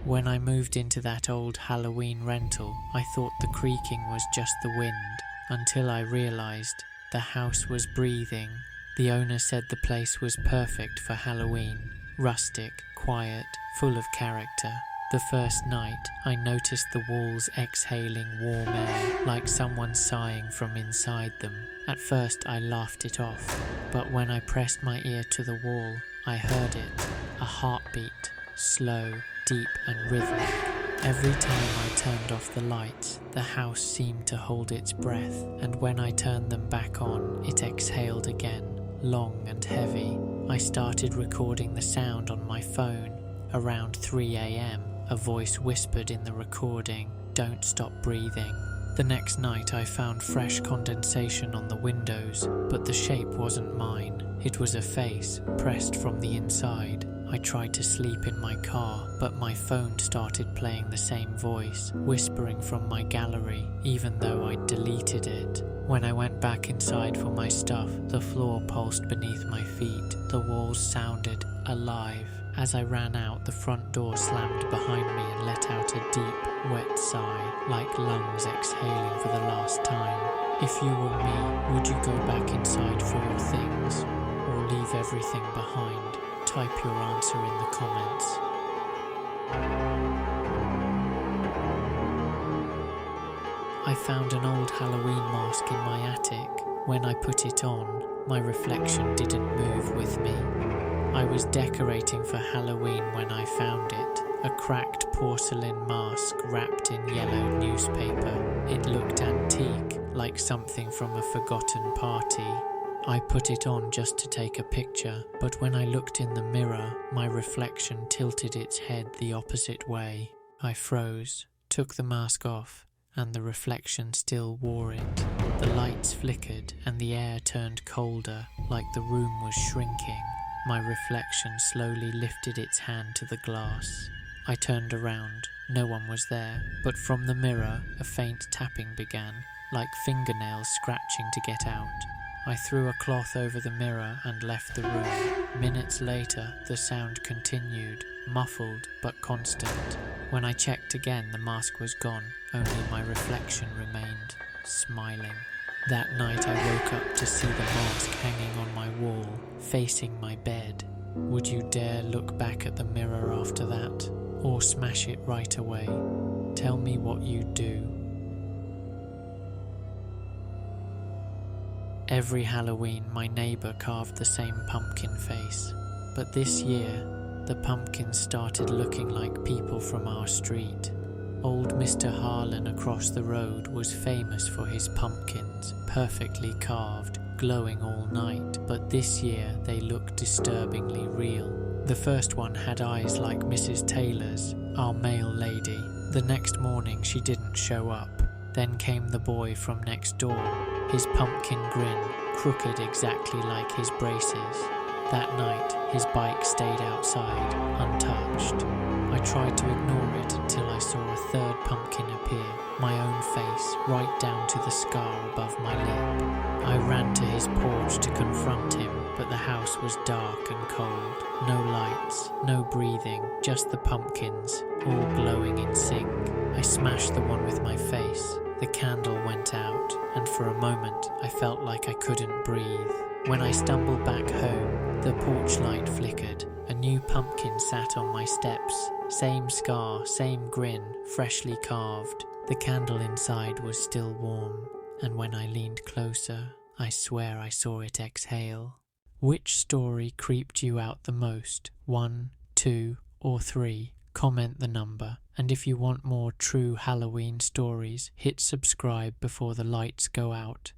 When I moved into that old Halloween rental, I thought the creaking was just the wind, until I realized the house was breathing. The owner said the place was perfect for Halloween. Rustic, quiet, full of character. The first night, I noticed the walls exhaling warm air, like someone sighing from inside them. At first I laughed it off, but when I pressed my ear to the wall, I heard it, a heartbeat, slow, deep and rhythmic. Every time I turned off the lights, the house seemed to hold its breath, and when I turned them back on, it exhaled again, long and heavy. I started recording the sound on my phone. Around 3 a.m, a voice whispered in the recording, "Don't stop breathing." The next night I found fresh condensation on the windows, but the shape wasn't mine. It was a face, pressed from the inside. I tried to sleep in my car, but my phone started playing the same voice, whispering from my gallery, even though I'd deleted it. When I went back inside for my stuff, the floor pulsed beneath my feet. The walls sounded alive. As I ran out, the front door slammed behind me and let out a deep, wet sigh, like lungs exhaling for the last time. If you were me, would you go back inside for your things, or leave everything behind? Type your answer in the comments. I found an old Halloween mask in my attic. When I put it on, my reflection didn't move with me. I was decorating for Halloween when I found it. A cracked porcelain mask wrapped in yellow newspaper. It looked antique, like something from a forgotten party. I put it on just to take a picture, but when I looked in the mirror, my reflection tilted its head the opposite way. I froze, took the mask off, and the reflection still wore it. The lights flickered and the air turned colder, like the room was shrinking. My reflection slowly lifted its hand to the glass. I turned around. No one was there, but from the mirror, a faint tapping began, like fingernails scratching to get out. I threw a cloth over the mirror and left the room. Minutes later, the sound continued, muffled but constant. When I checked again, the mask was gone. Only my reflection remained, smiling. That night I woke up to see the mask hanging on my wall, facing my bed. Would you dare look back at the mirror after that, or smash it right away? Tell me what you'd do. Every Halloween, my neighbour carved the same pumpkin face, but this year, the pumpkins started looking like people from our street. Old Mr. Harlan across the road was famous for his pumpkins, perfectly carved, glowing all night, but this year they looked disturbingly real. The first one had eyes like Mrs. Taylor's, our mail lady. The next morning she didn't show up. Then came the boy from next door, his pumpkin grin, crooked exactly like his braces. That night, his bike stayed outside, untouched. I tried to ignore it until I saw a third pumpkin appear, my own face, right down to the scar above my lip. I ran to his porch to confront him, but the house was dark and cold. No lights, no breathing, just the pumpkins, all glowing in sync. I smashed the one with my face. The candle went out, and for a moment I felt like I couldn't breathe. When I stumbled back home, the porch light flickered. A new pumpkin sat on my steps. Same scar, same grin, freshly carved. The candle inside was still warm, and when I leaned closer, I swear I saw it exhale. Which story creeped you out the most? 1, 2, or 3? Comment the number. And if you want more true Halloween stories, hit subscribe before the lights go out.